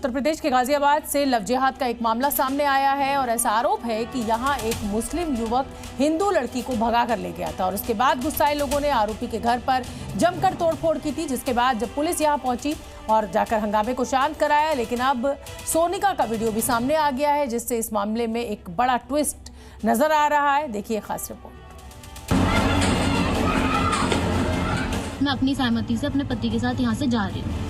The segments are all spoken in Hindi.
उत्तर प्रदेश के गाजियाबाद से लव जिहाद का एक मामला सामने आया है और ऐसा आरोप है कि यहां एक मुस्लिम युवक हिंदू लड़की को भगा कर ले गया था और उसके बाद गुस्साए लोगों ने आरोपी के घर पर जमकर तोड़फोड़ की थी, जिसके बाद जब पुलिस यहां पहुंची और जाकर हंगामे को शांत कराया। लेकिन अब सोनिका का वीडियो भी सामने आ गया है, जिससे इस मामले में एक बड़ा ट्विस्ट नजर आ रहा है। देखिए खास रिपोर्ट। मैं अपनी सहमति से अपने पति के साथ यहाँ से जा रही हूँ।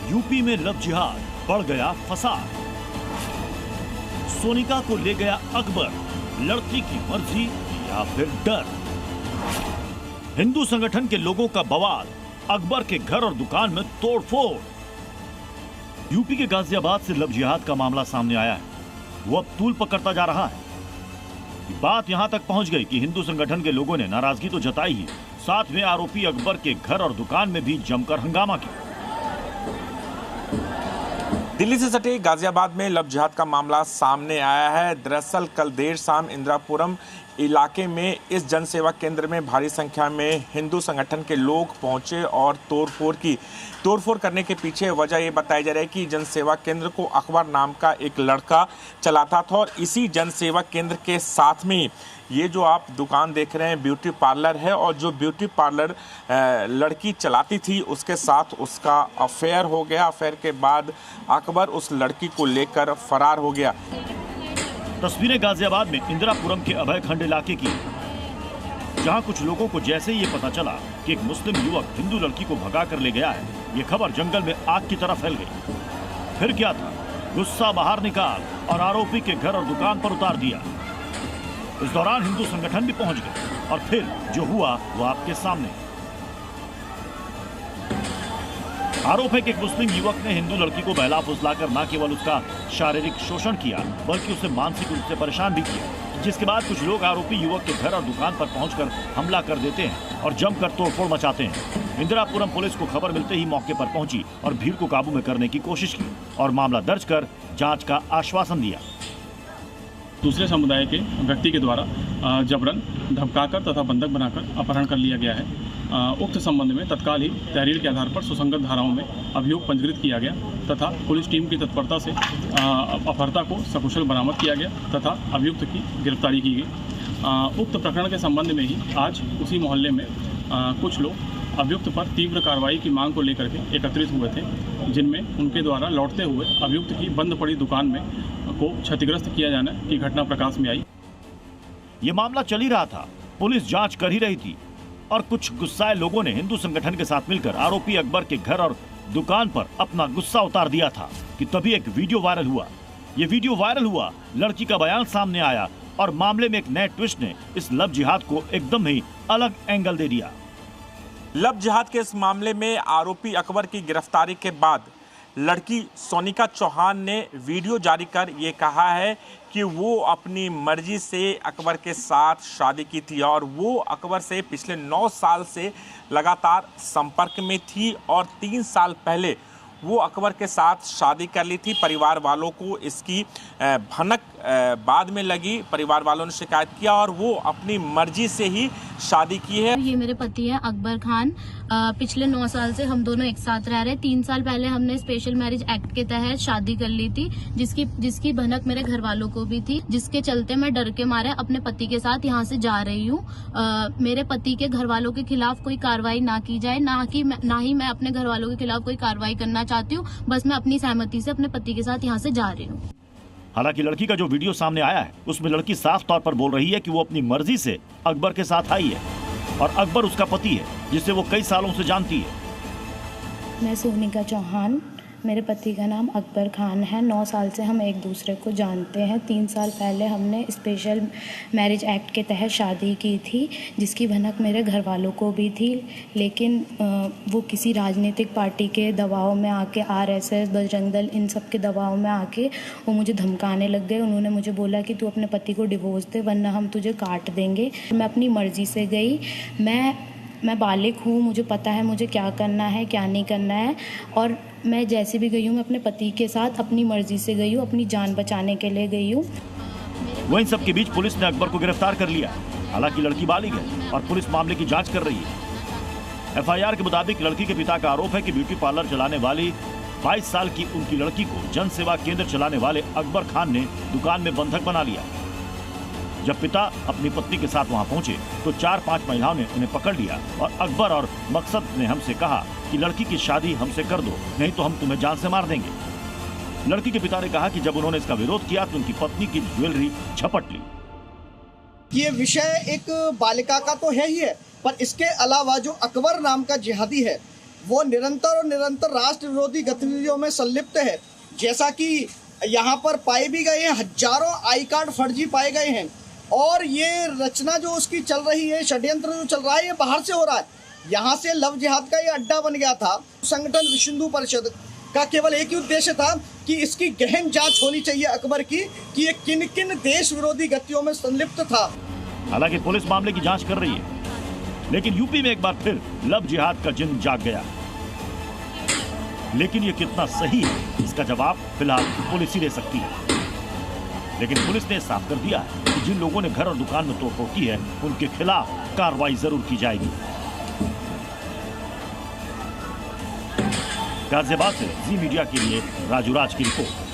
यूपी में लव जिहाद बढ़ गया फसाद। सोनिका को ले गया अकबर, लड़की की मर्जी या फिर डर। हिंदू संगठन के लोगों का बवाल, अकबर के घर और दुकान में तोड़फोड़। यूपी के गाजियाबाद से लव जिहाद का मामला सामने आया है, वो अब तूल पकड़ता जा रहा है। बात यहां तक पहुंच गई कि हिंदू संगठन के लोगों ने नाराजगी तो जताई ही, साथ में आरोपी अकबर के घर और दुकान में भी जमकर हंगामा किया। दिल्ली से सटे गाजियाबाद में लव जिहाद का मामला सामने आया है। दरअसल कल देर शाम इंदिरापुरम इलाके में इस जनसेवा केंद्र में भारी संख्या में हिंदू संगठन के लोग पहुंचे और तोड़फोड़ की। तोड़फोड़ करने के पीछे वजह ये बताई जा रही है कि जनसेवा केंद्र को अकबर नाम का एक लड़का चलाता था और इसी जनसेवा केंद्र के साथ में ये जो आप दुकान देख रहे हैं ब्यूटी पार्लर है और जो ब्यूटी पार्लर लड़की चलाती थी उसके साथ उसका अफेयर हो गया। अफेयर के बाद अकबर उस लड़की को लेकर फरार हो गया। तस्वीरें गाजियाबाद में इंदिरापुरम के अभय खंड इलाके की, जहां कुछ लोगों को जैसे ही ये पता चला कि एक मुस्लिम युवक हिंदू लड़की को भगा कर ले गया है, ये खबर जंगल में आग की तरह फैल गई। फिर क्या था, गुस्सा बाहर निकाल और आरोपी के घर और दुकान पर उतार दिया। इस दौरान हिंदू संगठन भी पहुंच गए और फिर जो हुआ वो आपके सामने। आरोप है कि एक मुस्लिम युवक ने हिंदू लड़की को बहला फुसलाकर न केवल उसका शारीरिक शोषण किया बल्कि उसे मानसिक रूप से परेशान भी किया, जिसके बाद कुछ लोग आरोपी युवक के घर और दुकान पर पहुंचकर हमला कर देते हैं और जमकर तोड़फोड़ मचाते हैं। इंदिरापुरम पुलिस को खबर मिलते ही मौके पर पहुंची और भीड़ को काबू में करने की कोशिश की और मामला दर्ज कर जांच का आश्वासन दिया। दूसरे समुदाय के व्यक्ति के द्वारा जबरन धमकाकर तथा बंधक बनाकर अपहरण कर लिया गया है। उक्त संबंध में तत्काल ही तहरीर के आधार पर सुसंगत धाराओं में अभियोग पंजीकृत किया गया तथा पुलिस टीम की तत्परता से अपहर्ता को सकुशल बरामद किया गया तथा अभियुक्त की गिरफ्तारी की गई। उक्त प्रकरण के संबंध में ही आज उसी मोहल्ले में कुछ लोग अभियुक्त पर तीव्र कार्रवाई की मांग को लेकर के एकत्रित हुए थे, जिनमें उनके द्वारा लौटते हुए अभियुक्त की बंद पड़ी दुकान में को क्षतिग्रस्त किया जाने की घटना प्रकाश में आई। ये मामला चल ही रहा था, पुलिस जांच कर ही रही थी और कुछ गुस्साए लोगों ने हिंदू संगठन के साथ मिलकर आरोपी अकबर के घर और दुकान पर अपना गुस्सा उतार दिया था कि तभी एक वीडियो वायरल हुआ। ये वीडियो वायरल हुआ, लड़की का बयान सामने आया और मामले में एक नए ट्विस्ट ने इस लव जिहाद को एकदम ही अलग एंगल दे दिया। लव जिहाद के इस मामले में आरोपी अकबर की गिरफ्तारी के बाद लड़की सोनिका चौहान ने वीडियो जारी कर ये कहा है कि वो अपनी मर्जी से अकबर के साथ शादी की थी और वो अकबर से पिछले 9 साल से लगातार संपर्क में थी और 3 साल पहले वो अकबर के साथ शादी कर ली थी। परिवार वालों को इसकी भनक बाद में लगी, परिवार वालों ने शिकायत किया और वो अपनी मर्जी से ही शादी की है। ये मेरे पति है अकबर खान। पिछले 9 साल से हम दोनों एक साथ रह रहे। 3 साल पहले हमने स्पेशल मैरिज एक्ट के तहत शादी कर ली थी, जिसकी भनक मेरे घर वालों को भी थी, जिसके चलते मैं डर के मारे अपने पति के साथ यहाँ से जा रही हूँ। मेरे पति के घर वालों के खिलाफ कोई कार्रवाई ना की जाए, ना ही मैं अपने घर वालों के खिलाफ कोई कार्रवाई करना चाहती हूँ। बस मैं अपनी सहमति से अपने पति के साथ यहाँ से जा रही हूँ। हालांकि लड़की का जो वीडियो सामने आया है उसमें लड़की साफ तौर पर बोल रही है कि वो अपनी मर्जी से अकबर के साथ आई है और अकबर उसका पति है जिसे वो कई सालों से जानती है। मैं सोनिका चौहान, मेरे पति का नाम अकबर खान है। 9 साल से हम एक दूसरे को जानते हैं। 3 साल पहले हमने स्पेशल मैरिज एक्ट के तहत शादी की थी, जिसकी भनक मेरे घर वालों को भी थी, लेकिन वो किसी राजनीतिक पार्टी के दबाव में आके, RSS, बजरंग दल, इन सब के दबाव में आके वो मुझे धमकाने लग गए। उन्होंने मुझे बोला कि तू अपने पति को डिवोर्स दे वरना हम तुझे काट देंगे। मैं अपनी मर्जी से गई। मैं बालिग हूँ, मुझे पता है मुझे क्या करना है क्या नहीं करना है, और मैं जैसे भी गई हूँ मैं अपने पति के साथ अपनी मर्जी से गई हूँ, अपनी जान बचाने के लिए गई हूँ। वहीं सबके बीच पुलिस ने अकबर को गिरफ्तार कर लिया। हालांकि लड़की बालिग है और पुलिस मामले की जांच कर रही है। एफआईआर के मुताबिक लड़की के पिता का आरोप है कि ब्यूटी पार्लर चलाने वाली 22 साल की उनकी लड़की को जन सेवा केंद्र चलाने वाले अकबर खान ने दुकान में बंधक बना लिया। जब पिता अपनी पत्नी के साथ वहां पहुंचे तो 4-5 महिलाओं ने उन्हें पकड़ लिया और अकबर और मकसद ने हमसे कहा कि लड़की की शादी हमसे कर दो, नहीं तो हम तुम्हें जान से मार देंगे। लड़की के पिता ने कहा कि जब उन्होंने इसका विरोध किया तो उनकी पत्नी की ज्वेलरी झपट ली। ये विषय एक बालिका का तो है ही है, पर इसके अलावा जो अकबर नाम का जिहादी है वो निरंतर राष्ट्र विरोधी गतिविधियों में संलिप्त है। जैसा कि यहाँ पर पाए भी गए हैं, हजारों आई कार्ड फर्जी पाए गए हैं और ये रचना जो उसकी चल रही है, षड्यंत्र जो चल रहा है, ये बाहर से हो रहा है। यहाँ से लव जिहाद का ये अड्डा बन गया था। संगठन विश्व हिंदू परिषद का केवल एक ही उद्देश्य था कि इसकी गहन जांच होनी चाहिए अकबर की कि ये किन किन देश विरोधी गतियों में संलिप्त था। हालांकि पुलिस मामले की जांच कर रही है, लेकिन यूपी में एक बार फिर लव जिहाद का जिन जाग गया। लेकिन ये कितना सही है, इसका जवाब फिलहाल पुलिस ही दे सकती है। लेकिन पुलिस ने साफ कर दिया है कि जिन लोगों ने घर और दुकान में तोड़फोड़ की है उनके खिलाफ कार्रवाई जरूर की जाएगी। गाजियाबाद से जी मीडिया के लिए राजू राज की रिपोर्ट।